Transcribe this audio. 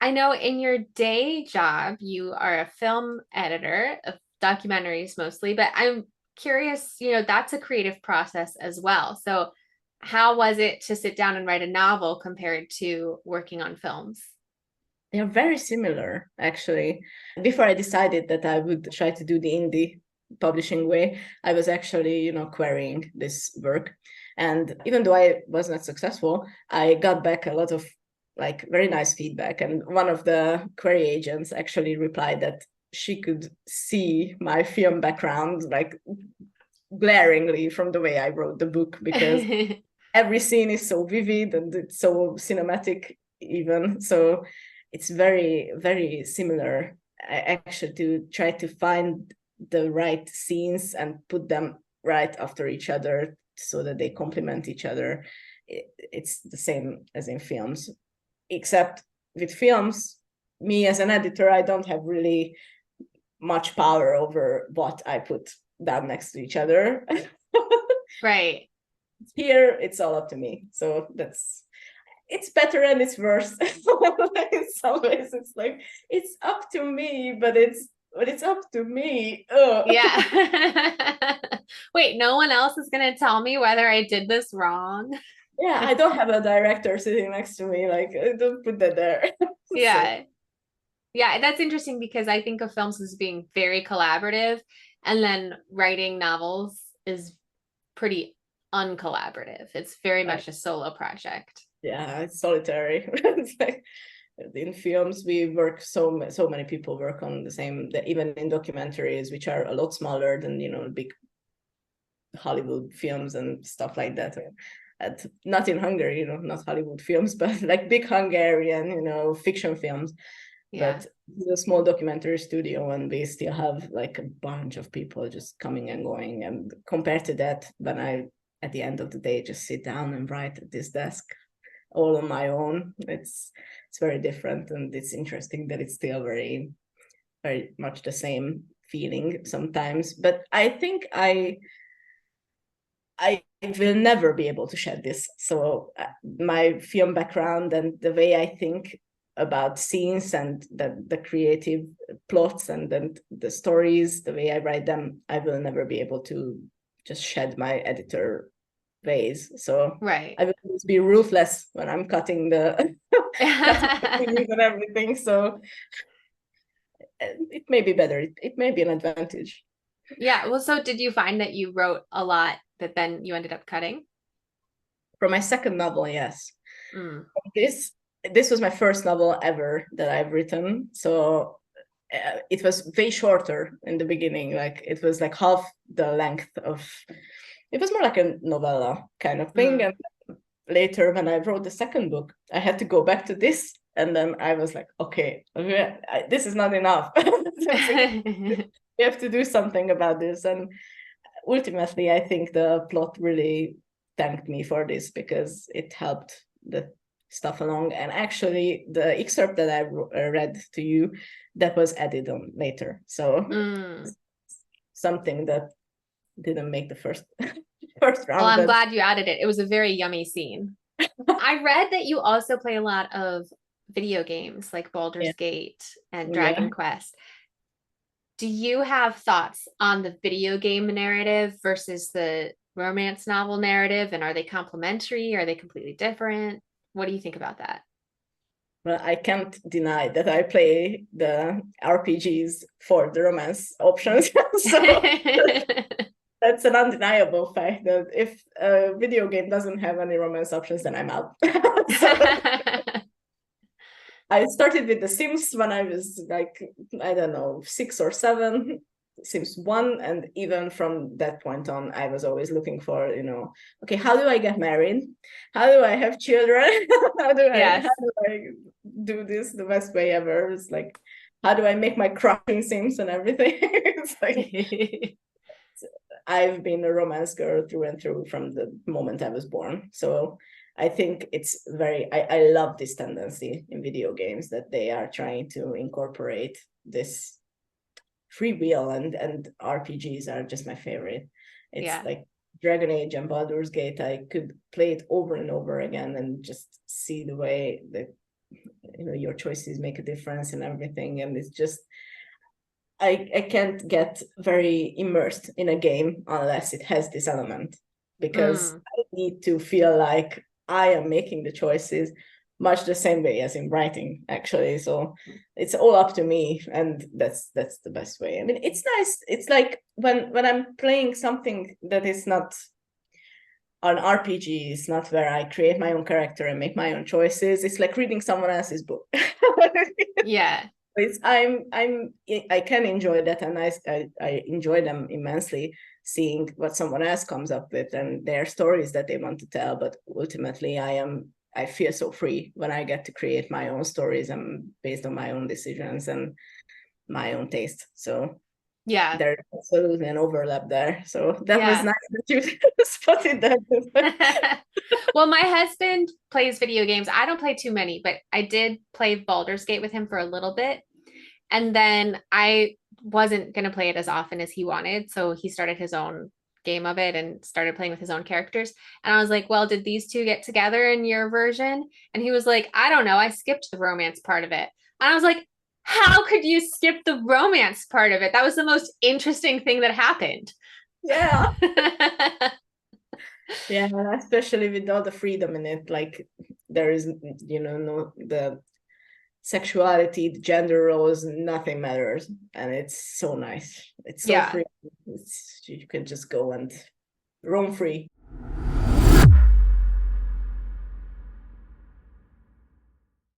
I know in your day job, you are a film editor of documentaries mostly, but I'm curious, that's a creative process as well. So, how was it to sit down and write a novel compared to working on films? They are very similar, actually. Before I decided that I would try to do the indie publishing way, I was actually, querying this work. And even though I was not successful, I got back a lot of like very nice feedback. And one of the query agents actually replied that she could see my film background like glaringly from the way I wrote the book because every scene is so vivid and it's so cinematic even. So it's very, very similar actually to try to find the right scenes and put them right after each other so that they complement each other. It's the same as in films, except with films, me as an editor, I don't have really much power over what I put down next to each other. Right. Here, it's all up to me. So it's better and it's worse. In some ways, it's like it's up to me, but it's up to me. Ugh. Yeah. Wait, no one else is going to tell me whether I did this wrong. Yeah, I don't have a director sitting next to me. Like, don't put that there. So Yeah. Yeah, that's interesting because I think of films as being very collaborative, and then writing novels is pretty uncollaborative. It's very uh, much a solo project. yeah, it's solitary. It's like in films we work so many people work on the same, even in documentaries which are a lot smaller than big Hollywood films and stuff like that. Not in Hungary, not Hollywood films, but like big Hungarian, fiction films. Yeah. But it's a small documentary studio, and we still have like a bunch of people just coming and going. And compared to that, when I, at the end of the day, just sit down and write at this desk all on my own, it's very different, and it's interesting that it's still very, very much the same feeling sometimes. But I think I will never be able to shed this. So my film background and the way I think about scenes and the creative plots and then the stories, the way I write them, I will never be able to just shed my editor ways. So Right. I will always be ruthless when I'm cutting the cutting the scenes and everything. So it may be better. It may be an advantage. Yeah. Well, so did you find that you wrote a lot that then you ended up cutting? For my second novel, yes. Mm. this this was my first novel ever that I've written. So it was way shorter in the beginning. Like it was like half the length of. It was more like a novella kind of thing. Mm. And later, when I wrote the second book, I had to go back to this, and then I was like, okay, this is not enough. We have to do something about this. And ultimately, I think the plot really thanked me for this because it helped the stuff along. And actually, the excerpt that I read to you, that was added on later. So Mm. something that didn't make the first first Well, round, I'm but glad you added it. It was a very yummy scene. I read that you also play a lot of video games like yeah, Baldur's Gate and yeah. Dragon Quest. Do you have thoughts on the video game narrative versus the romance novel narrative? And are they complementary? Are they completely different? What do you think about that? Well, I can't deny that I play the RPGs for the romance options. So that's an undeniable fact that if a video game doesn't have any romance options, then I'm out. So I started with The Sims when I was like, I don't know, 6 or 7, Sims 1. And even from that point on, I was always looking for, okay, how do I get married? How do I have children? How Yes. do I do this the best way ever? It's like, how do I make my crushing Sims and everything? It's like, I've been a romance girl through and through from the moment I was born. So I think it's I love this tendency in video games that they are trying to incorporate this free will, and RPGs are just my favorite. It's Yeah. like Dragon Age and Baldur's Gate. I could play it over and over again and just see the way that your choices make a difference and everything. And it's just, I can't get very immersed in a game unless it has this element, because Mm. I need to feel like I am making the choices much the same way as in writing, actually. So it's all up to me, and that's the best way. I mean, it's nice. It's like when I'm playing something that is not an RPG, is not where I create my own character and make my own choices. It's like reading someone else's book. Yeah. It's I can enjoy that, and I enjoy them immensely, seeing what someone else comes up with and their stories that they want to tell. But ultimately, I feel so free when I get to create my own stories and based on my own decisions and my own taste. So Yeah. there's absolutely an overlap there. So that was Yeah. nice that you spotted that. Well, my husband plays video games. I don't play too many, but I did play Baldur's Gate with him for a little bit. And then I wasn't going to play it as often as he wanted. So he started his own game of it and started playing with his own characters. And I was like, well, did these two get together in your version? And he was like, I don't know. I skipped the romance part of it. And I was like, how could you skip the romance part of it? That was the most interesting thing that happened. Yeah. Yeah, especially with all the freedom in it, like there is, no the sexuality, the gender roles, nothing matters, and it's so nice. It's so Yeah. free. You can just go and roam free.